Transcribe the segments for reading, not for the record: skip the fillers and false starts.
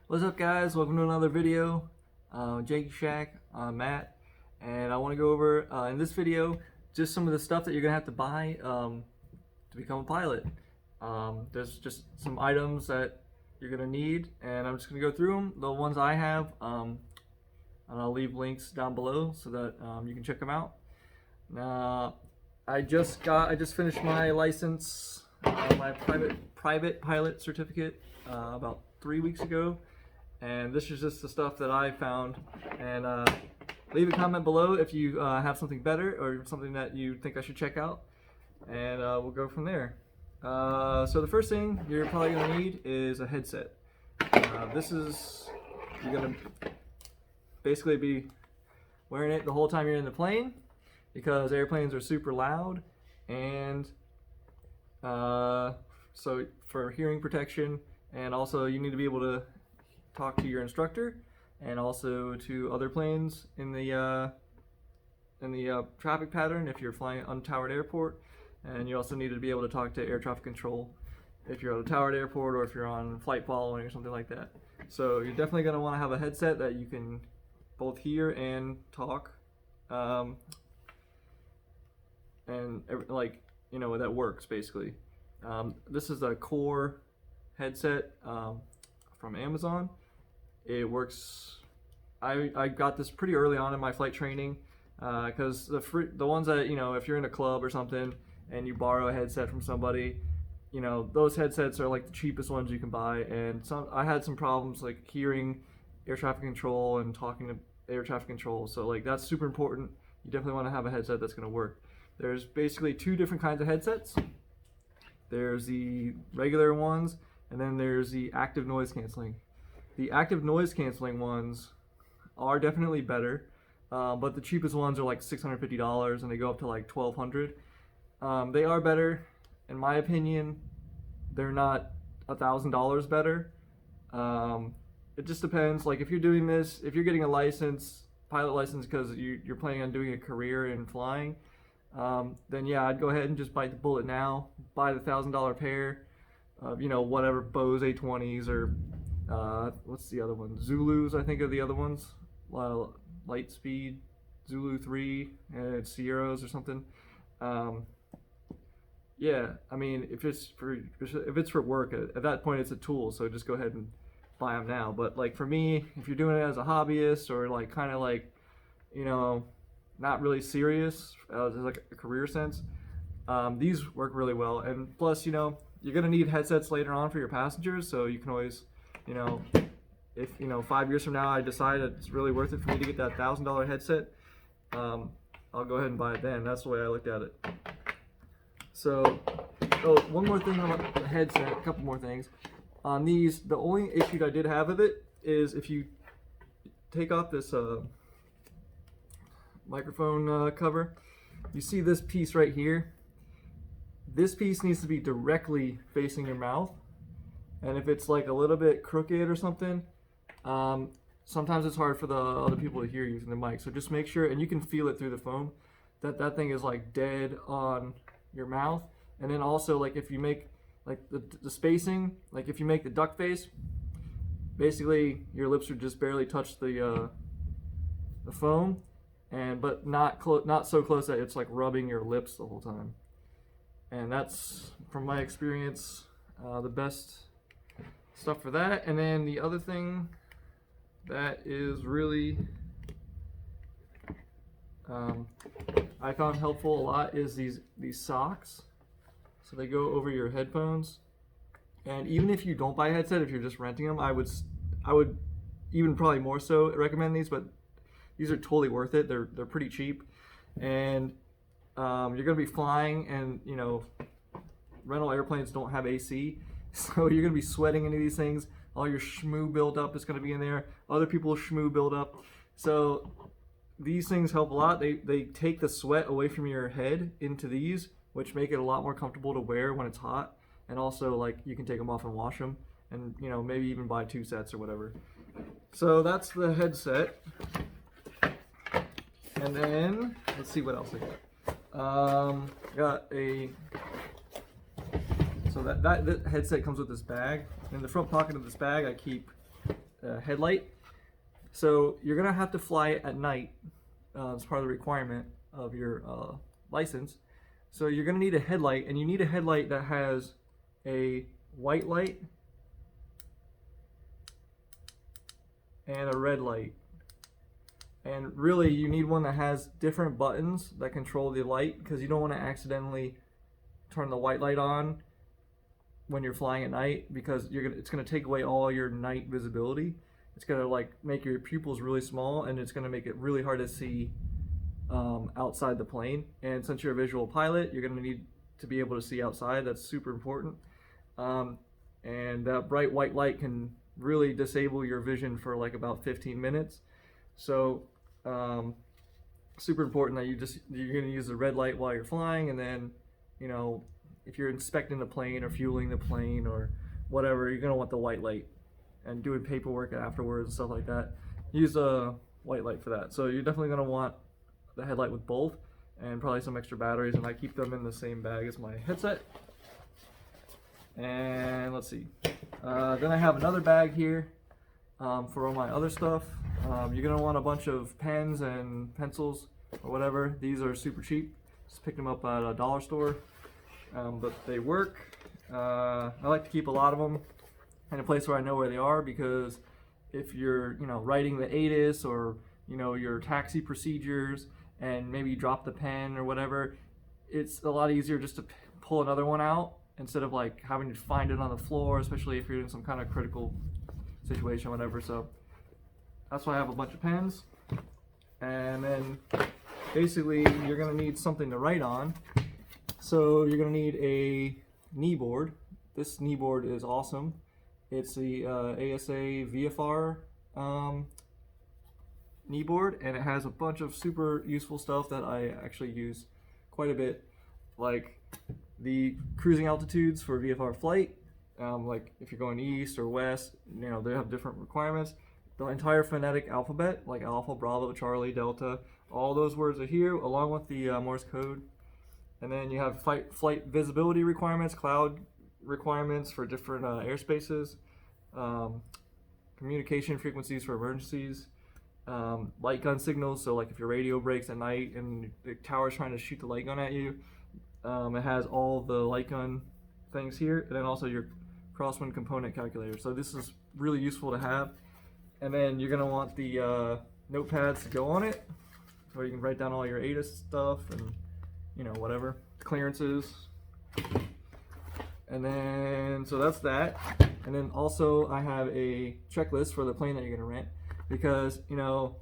What's up, guys? Welcome to another video. Jake Shack, Matt, and I want to go over in this video just some of the stuff that you're gonna have to buy to become a pilot. There's just some items that you're gonna need, and I'm just gonna go through them. The ones I have, and I'll leave links down below so that you can check them out. Now, I just finished my license, my private pilot certificate about 3 weeks ago. And this is just the stuff that I found. And leave a comment below if you have something better or something that you think I should check out. And we'll go from there. So the first thing you're probably going to need is a headset. You're going to basically be wearing it the whole time you're in the plane because airplanes are super loud. And so for hearing protection, and also you need to be able to talk to your instructor and also to other planes in the traffic pattern if you're flying at untowered airport, and you also need to be able to talk to air traffic control if you're at a towered airport or if you're on flight following or something like that. So you're definitely going to want to have a headset that you can both hear and talk, and that works basically. This is a Core headset from Amazon. It works. I got this pretty early on in my flight training because the ones that, if you're in a club or something and you borrow a headset from somebody, those headsets are like the cheapest ones you can buy. And I had some problems like hearing air traffic control and talking to air traffic control. So like that's super important. You definitely want to have a headset that's going to work. There's basically two different kinds of headsets. There's the regular ones, and then there's the active noise canceling. The active noise canceling ones are definitely better, but the cheapest ones are like $650 and they go up to like $1,200. They are better, in my opinion. They're not $1,000 better. It just depends. Like if you're doing this, if you're getting a pilot license because you're planning on doing a career in flying, then yeah, I'd go ahead and just bite the bullet now. Buy the $1,000 pair of whatever Bose A20s or what's the other one? Zulus, I think, are the other ones. Lightspeed, Zulu 3, and Sierras or something. Yeah, I mean, if it's for work, at that point it's a tool. So just go ahead and buy them now. But like for me, if you're doing it as a hobbyist or like kind of like, not really serious, as like a career sense, these work really well. And plus, you're gonna need headsets later on for your passengers, so you can always, if 5 years from now I decide it's really worth it for me to get that $1,000 headset, I'll go ahead and buy it then. That's the way I looked at it. So, one more thing on the headset, a couple more things. On these, the only issue I did have with it is if you take off this microphone cover, you see this piece right here. This piece needs to be directly facing your mouth. And if it's like a little bit crooked or something, sometimes it's hard for the other people to hear using the mic. So just make sure, and you can feel it through the phone, that thing is like dead on your mouth. And then also, like if you make like the spacing, like if you make the duck face, basically your lips would just barely touch the phone, but not so close that it's like rubbing your lips the whole time. And that's, from my experience, the best stuff for that. And then the other thing that is really I found helpful a lot is these socks. So they go over your headphones. And even if you don't buy a headset, if you're just renting them, I would even probably more so recommend these. But these are totally worth it. They're pretty cheap, and you're gonna be flying, and rental airplanes don't have AC. So you're gonna be sweating into these things. All your schmoo buildup is gonna be in there. Other people's schmoo buildup. So these things help a lot. They take the sweat away from your head into these, which make it a lot more comfortable to wear when it's hot. And also, like, you can take them off and wash them, and maybe even buy 2 sets or whatever. So that's the headset. And then let's see what else I got. Got a So that headset comes with this bag. In the front pocket of this bag, I keep headlight. So you're gonna have to fly it at night. It's part of the requirement of your license. So you're gonna need a headlight, and you need a headlight that has a white light and a red light. And really, you need one that has different buttons that control the light, because you don't want to accidentally turn the white light on when you're flying at night, because it's going to take away all your night visibility. It's going to like make your pupils really small, and it's going to make it really hard to see outside the plane. And since you're a visual pilot, you're going to need to be able to see outside. That's super important. And that bright white light can really disable your vision for like about 15 minutes. So super important that you're going to use the red light while you're flying, and then, you know, if you're inspecting the plane or fueling the plane or whatever, you're going to want the white light, and doing paperwork afterwards and stuff like that, use a white light for that. So you're definitely going to want the headlight with both, and probably some extra batteries, and I keep them in the same bag as my headset. And let's see, then I have another bag here for all my other stuff. You're going to want a bunch of pens and pencils or whatever. These are super cheap. Just picked them up at a dollar store, but they work. I like to keep a lot of them in a place where I know where they are, because if you're, you know, writing the ATIS or, you know, your taxi procedures, and maybe you drop the pen or whatever, it's a lot easier just to pull another one out instead of like having to find it on the floor, especially if you're in some kind of critical situation or whatever. So that's why I have a bunch of pens. And then basically you're going to need something to write on. So you're going to need a Kneeboard. This Kneeboard is awesome. It's the ASA VFR Kneeboard, and it has a bunch of super useful stuff that I actually use quite a bit, like the cruising altitudes for VFR flight. Like if you're going east or west, you know, they have different requirements. The entire phonetic alphabet, like Alpha, Bravo, Charlie, Delta, all those words are here, along with the Morse code. And then you have flight visibility requirements, cloud requirements for different airspaces, communication frequencies for emergencies, light gun signals. So like if your radio breaks at night and the tower's trying to shoot the light gun at you, it has all the light gun things here, and then also your crosswind component calculator. So this is really useful to have. And then you're gonna want the notepads to go on it, where you can write down all your ATIS stuff and, you know, whatever, clearances. And then, so that's that. And then also I have a checklist for the plane that you're gonna rent, because, you know,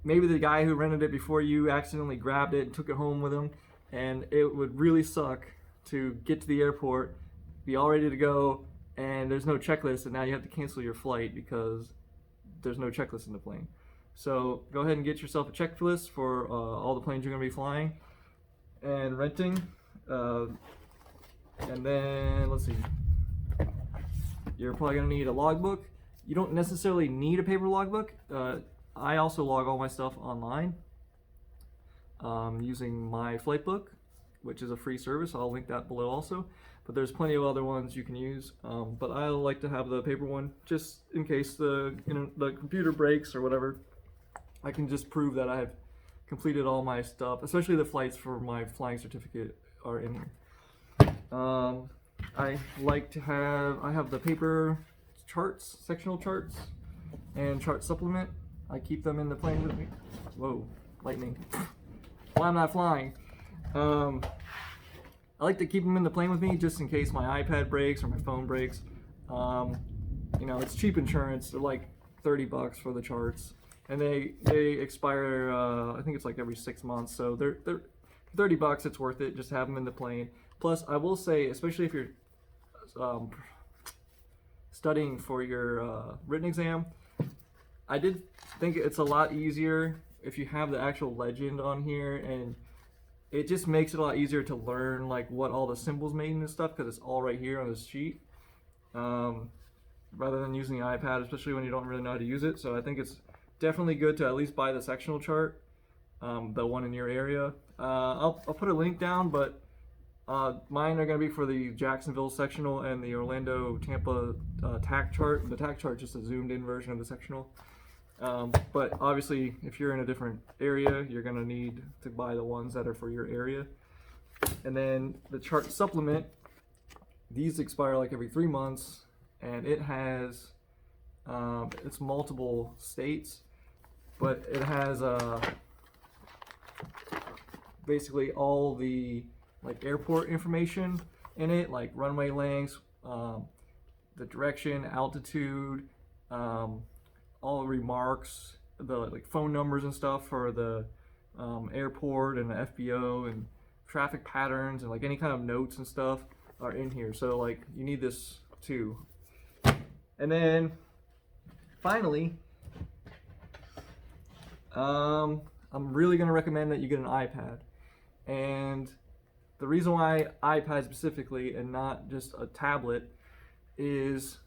maybe the guy who rented it before you accidentally grabbed it and took it home with him, and it would really suck to get to the airport, be all ready to go, and there's no checklist, and now you have to cancel your flight because there's no checklist in the plane. So go ahead and get yourself a checklist for all the planes you're going to be flying and renting. And then let's see, you're probably going to need a logbook. You don't necessarily need a paper logbook. I also log all my stuff online using my Flightbook, which is a free service. I'll link that below also. But there's plenty of other ones you can use. But I like to have the paper one, just in case the computer breaks or whatever. I can just prove that I have completed all my stuff, especially the flights for my flying certificate are in here. I have the paper charts, sectional charts, and chart supplement. I keep them in the plane with me. Whoa, lightning. While I'm not flying. I like to keep them in the plane with me just in case my iPad breaks or my phone breaks. You know, it's cheap insurance. They're like $30 for the charts, and they expire. I think it's like every 6 months. So they're $30. It's worth it. Just have them in the plane. Plus, I will say, especially if you're studying for your written exam, I did think it's a lot easier if you have the actual legend on here, and it just makes it a lot easier to learn like what all the symbols mean and stuff, because it's all right here on this sheet, rather than using the iPad, especially when you don't really know how to use it. So I think it's definitely good to at least buy the sectional chart, the one in your area. I'll put a link down, but Mine are going to be for the Jacksonville sectional and the Orlando Tampa tack chart. The tack chart is just a zoomed in version of the sectional. But obviously, if you're in a different area, you're going to need to buy the ones that are for your area. And then the chart supplement, these expire like every 3 months, and it has, it's multiple states, but it has basically all the like airport information in it, like runway lengths, the direction, altitude, all the remarks, the like phone numbers and stuff for the airport and the FBO, and traffic patterns, and like any kind of notes and stuff are in here. So like you need this too. And then finally, I'm really going to recommend that you get an iPad. And the reason why iPad specifically and not just a tablet is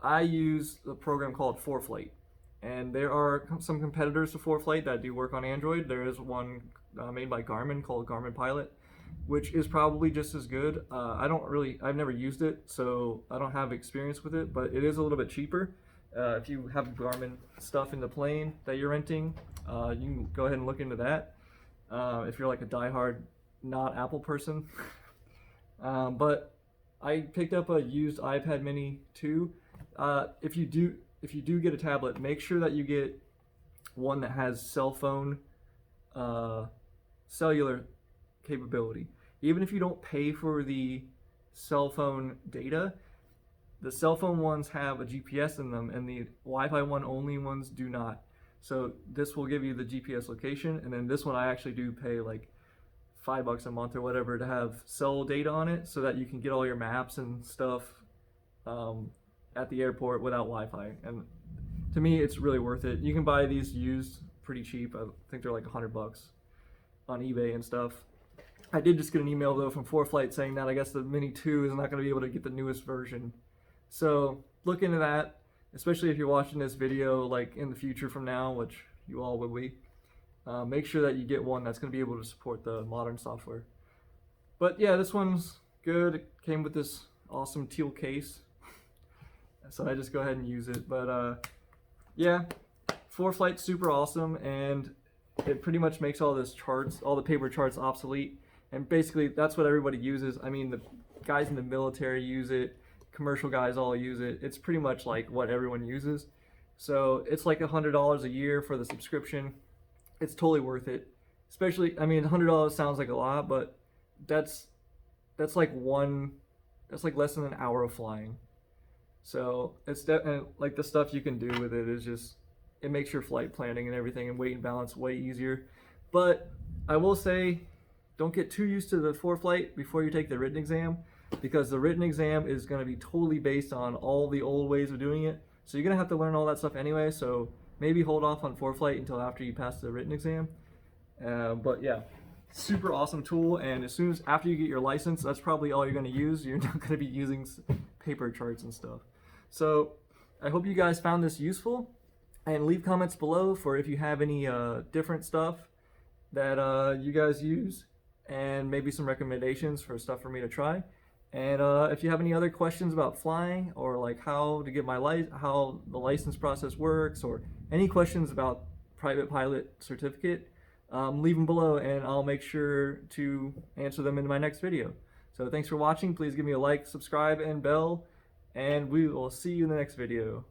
I use a program called ForeFlight. And there are some competitors to ForeFlight that do work on Android. There is one made by Garmin called Garmin Pilot, which is probably just as good. I've never used it, so I don't have experience with it, but it is a little bit cheaper. If you have Garmin stuff in the plane that you're renting, you can go ahead and look into that. If you're like a diehard not Apple person. But I picked up a used iPad mini too. If you do get a tablet, make sure that you get one that has cell phone cellular capability. Even if you don't pay for the cell phone data, the cell phone ones have a GPS in them, and the Wi-Fi one only ones do not. So this will give you the GPS location, and then this one I actually do pay like $5 a month or whatever to have cell data on it, so that you can get all your maps and stuff at the airport without Wi-Fi. And to me, it's really worth it. You can buy these used pretty cheap. I think they're like $100 on eBay and stuff. I did just get an email though from ForeFlight saying that I guess the Mini 2 is not going to be able to get the newest version. So look into that, especially if you're watching this video like in the future from now, which you all will be. Make sure that you get one that's going to be able to support the modern software. But yeah, this one's good. It came with this awesome teal case, so I just go ahead and use it. But yeah, ForeFlight's super awesome, and it pretty much makes all the paper charts obsolete. And basically that's what everybody uses. I mean, the guys in the military use it, commercial guys all use it. It's pretty much like what everyone uses. So it's like $100 a year for the subscription. It's totally worth it. Especially, I mean, $100 sounds like a lot, but that's like less than an hour of flying. So it's like the stuff you can do with it is just, it makes your flight planning and everything and weight and balance way easier. But I will say, don't get too used to the ForeFlight before you take the written exam, because the written exam is going to be totally based on all the old ways of doing it. So you're going to have to learn all that stuff anyway. So maybe hold off on ForeFlight until after you pass the written exam. But yeah, super awesome tool. And as soon as after you get your license, that's probably all you're going to use. You're not going to be using paper charts and stuff. So I hope you guys found this useful, and leave comments below for if you have any different stuff that you guys use, and maybe some recommendations for stuff for me to try. And if you have any other questions about flying, or like how to get how the license process works, or any questions about private pilot certificate, leave them below and I'll make sure to answer them in my next video. So thanks for watching. Please give me a like, subscribe, and bell, and we will see you in the next video.